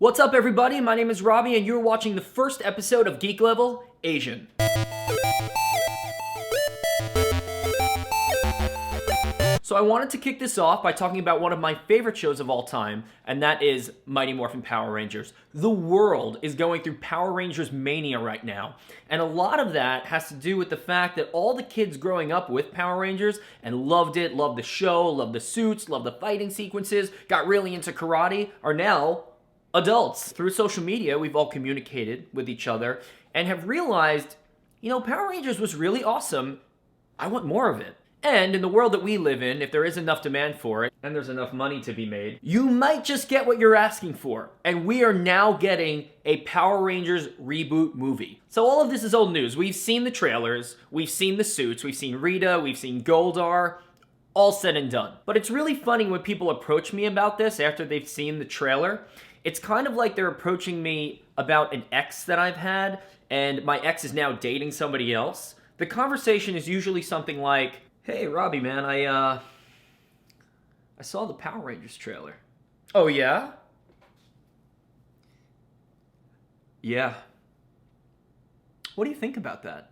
What's up, everybody? My name is Robbie, and you're watching the first episode of Geek Level Asian. So I wanted to kick this off by talking about one of my favorite shows of all time, and that is Mighty Morphin Power Rangers. The world is going through Power Rangers mania right now, and a lot of that has to do with the fact that all the kids growing up with Power Rangers and loved it, loved the show, loved the suits, loved the fighting sequences, got really into karate, are now adults. Through social media, we've all communicated with each other and have realized, Power Rangers was really awesome. I want more of it. And in the world that we live in, if there is enough demand for it, and there's enough money to be made, you might just get what you're asking for. And we are now getting a Power Rangers reboot movie. So all of this is old news. We've seen the trailers, we've seen the suits, we've seen Rita, we've seen Goldar, all said and done. But it's really funny when people approach me about this after they've seen the trailer. It's kind of like they're approaching me about an ex that I've had, and my ex is now dating somebody else. The conversation is usually something like, "Hey, Robbie, man, I saw the Power Rangers trailer." "Oh, yeah?" "Yeah." "What do you think about that?"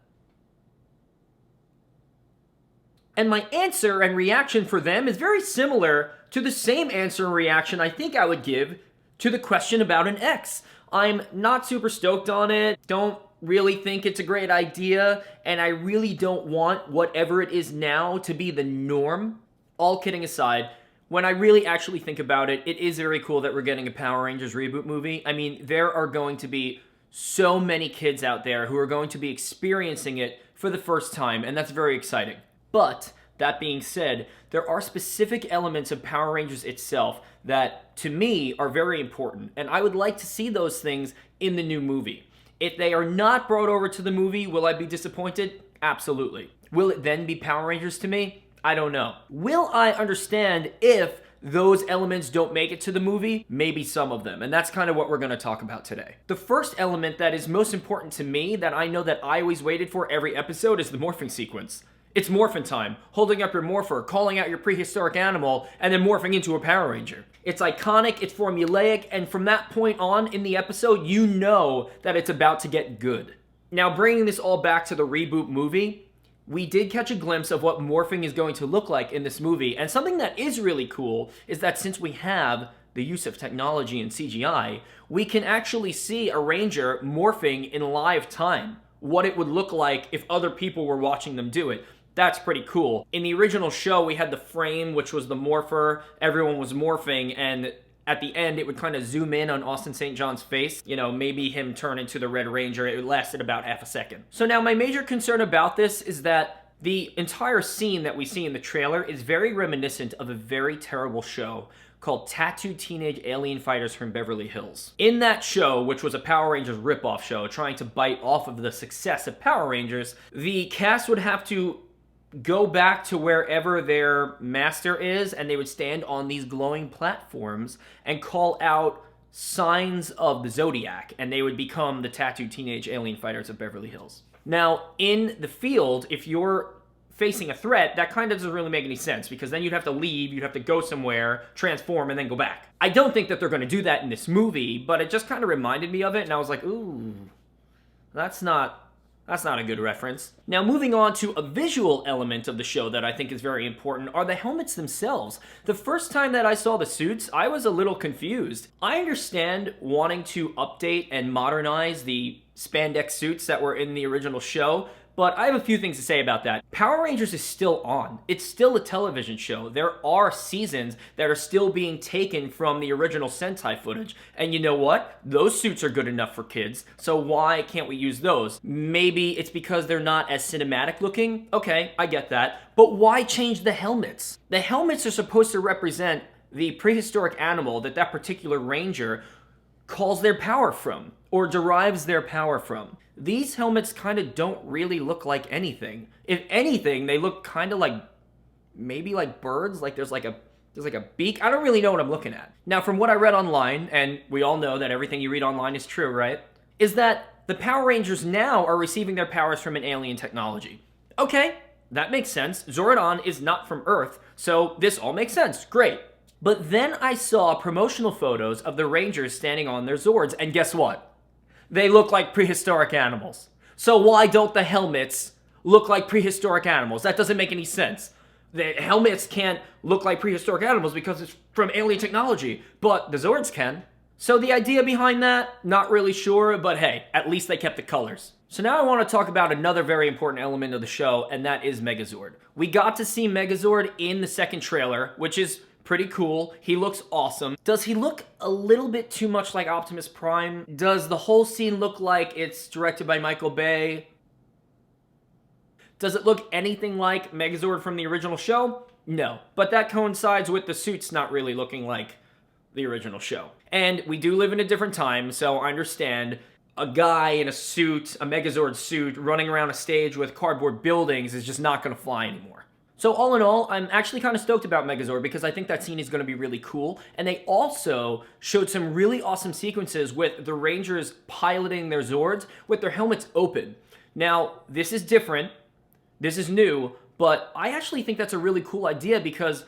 And my answer and reaction for them is very similar to the same answer and reaction I think I would give to the question about an ex. I'm not super stoked on it, don't really think it's a great idea, and I really don't want whatever it is now to be the norm. All kidding aside, when I really actually think about it, it is very cool that we're getting a Power Rangers reboot movie. I mean, there are going to be so many kids out there who are going to be experiencing it for the first time, and that's very exciting. But that being said, there are specific elements of Power Rangers itself that, to me, are very important, and I would like to see those things in the new movie. If they are not brought over to the movie, will I be disappointed? Absolutely. Will it then be Power Rangers to me? I don't know. Will I understand if those elements don't make it to the movie? Maybe some of them, and that's kind of what we're going to talk about today. The first element that is most important to me, that I know that I always waited for every episode, is the morphing sequence. It's Morphin time, holding up your morpher, calling out your prehistoric animal, and then morphing into a Power Ranger. It's iconic, it's formulaic, and from that point on in the episode, you know that it's about to get good. Now, bringing this all back to the reboot movie, we did catch a glimpse of what morphing is going to look like in this movie, and something that is really cool is that since we have the use of technology and CGI, we can actually see a Ranger morphing in live time, what it would look like if other people were watching them do it. That's pretty cool. In the original show, we had the frame, which was the morpher. Everyone was morphing, and at the end, it would kind of zoom in on Austin St. John's face. Maybe him turn into the Red Ranger. It lasted about half a second. So now my major concern about this is that the entire scene that we see in the trailer is very reminiscent of a very terrible show called Tattooed Teenage Alien Fighters from Beverly Hills. In that show, which was a Power Rangers ripoff show trying to bite off of the success of Power Rangers, the cast would have to go back to wherever their master is, and they would stand on these glowing platforms and call out signs of the Zodiac, and they would become the Tattooed Teenage Alien Fighters of Beverly Hills. Now, in the field, if you're facing a threat, that kind of doesn't really make any sense, because then you'd have to leave, you'd have to go somewhere, transform, and then go back. I don't think that they're going to do that in this movie, but it just kind of reminded me of it, and I was like, ooh, that's not a good reference. Now, moving on to a visual element of the show that I think is very important are the helmets themselves. The first time that I saw the suits, I was a little confused. I understand wanting to update and modernize the spandex suits that were in the original show, but I have a few things to say about that. Power Rangers is still on. It's still a television show. There are seasons that are still being taken from the original Sentai footage. And you know what? Those suits are good enough for kids, so why can't we use those? Maybe it's because they're not as cinematic looking? Okay, I get that. But why change the helmets? The helmets are supposed to represent the prehistoric animal that particular Ranger calls their power from, or derives their power from. These helmets kind of don't really look like anything. If anything, they look kind of like, maybe like birds, like there's like a beak. I don't really know what I'm looking at. Now, from what I read online, and we all know that everything you read online is true, right? Is that the Power Rangers now are receiving their powers from an alien technology. Okay, that makes sense. Zordon is not from Earth, so this all makes sense. Great. But then I saw promotional photos of the Rangers standing on their Zords, and guess what? They look like prehistoric animals. So why don't the helmets look like prehistoric animals? That doesn't make any sense. The helmets can't look like prehistoric animals because it's from alien technology, but the Zords can. So the idea behind that, not really sure, but hey, at least they kept the colors. So now I want to talk about another very important element of the show, and that is Megazord. We got to see Megazord in the second trailer, which is pretty cool. He looks awesome. Does he look a little bit too much like Optimus Prime? Does the whole scene look like it's directed by Michael Bay? Does it look anything like Megazord from the original show? No. But that coincides with the suits not really looking like the original show. And we do live in a different time, so I understand a guy in a suit, a Megazord suit, running around a stage with cardboard buildings is just not going to fly anymore. So all in all, I'm actually kind of stoked about Megazord because I think that scene is going to be really cool. And they also showed some really awesome sequences with the Rangers piloting their Zords with their helmets open. Now, this is different. This is new, but I actually think that's a really cool idea because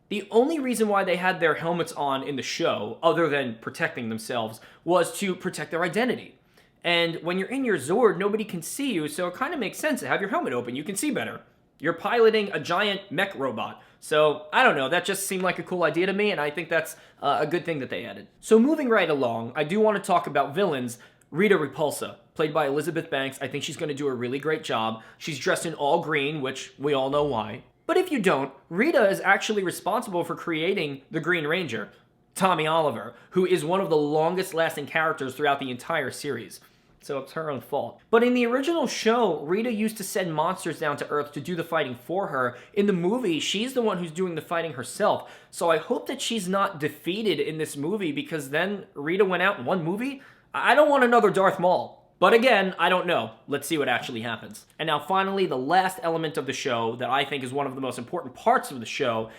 the only reason why they had their helmets on in the show, other than protecting themselves, was to protect their identity. And when you're in your Zord, nobody can see you, so it kind of makes sense to have your helmet open. You can see better. You're piloting a giant mech robot. So, I don't know, that just seemed like a cool idea to me, and I think that's a good thing that they added. So moving right along, I do want to talk about villains. Rita Repulsa, played by Elizabeth Banks. I think she's going to do a really great job. She's dressed in all green, which we all know why. But if you don't, Rita is actually responsible for creating the Green Ranger, Tommy Oliver, who is one of the longest lasting characters throughout the entire series. So it's her own fault. But in the original show, Rita used to send monsters down to Earth to do the fighting for her. In the movie, she's the one who's doing the fighting herself. So I hope that she's not defeated in this movie because then Rita went out in one movie. I don't want another Darth Maul. But again, I don't know. Let's see what actually happens. And now finally, the last element of the show that I think is one of the most important parts of the show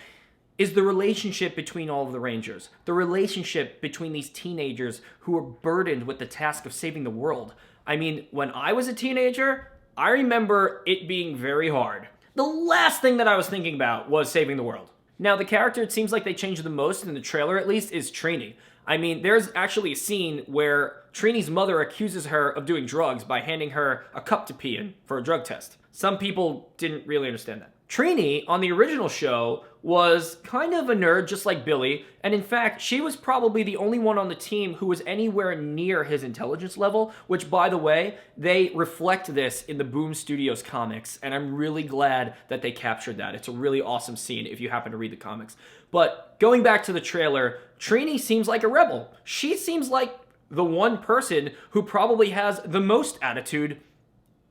is the relationship between all of the Rangers. The relationship between these teenagers who are burdened with the task of saving the world. I mean, when I was a teenager, I remember it being very hard. The last thing that I was thinking about was saving the world. Now, the character it seems like they changed the most, in the trailer at least, is Trini. I mean, there's actually a scene where Trini's mother accuses her of doing drugs by handing her a cup to pee in for a drug test. Some people didn't really understand that. Trini, on the original show, was kind of a nerd just like Billy, and in fact, she was probably the only one on the team who was anywhere near his intelligence level, which, by the way, they reflect this in the Boom Studios comics, and I'm really glad that they captured that. It's a really awesome scene if you happen to read the comics. But going back to the trailer, Trini seems like a rebel. She seems like the one person who probably has the most attitude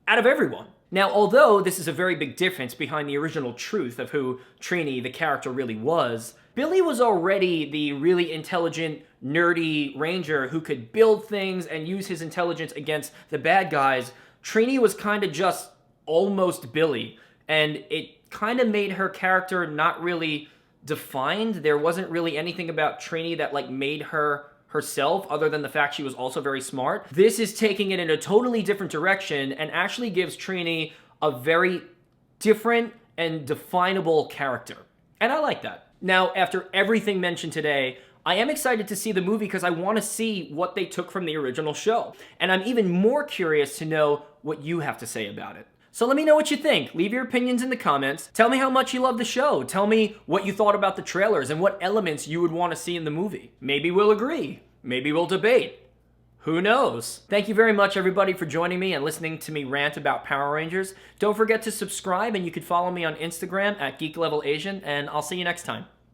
out of everyone. Now, although this is a very big difference behind the original truth of who Trini, the character, really was, Billy was already the really intelligent, nerdy ranger who could build things and use his intelligence against the bad guys. Trini was kind of just almost Billy, and it kind of made her character not really defined. There wasn't really anything about Trini that made her herself, other than the fact she was also very smart. This is taking it in a totally different direction and actually gives Trini a very different and definable character. And I like that. Now, after everything mentioned today, I am excited to see the movie because I want to see what they took from the original show. And I'm even more curious to know what you have to say about it. So let me know what you think. Leave your opinions in the comments. Tell me how much you love the show. Tell me what you thought about the trailers and what elements you would want to see in the movie. Maybe we'll agree. Maybe we'll debate. Who knows? Thank you very much, everybody, for joining me and listening to me rant about Power Rangers. Don't forget to subscribe, and you can follow me on Instagram at Geek Level Asian, and I'll see you next time.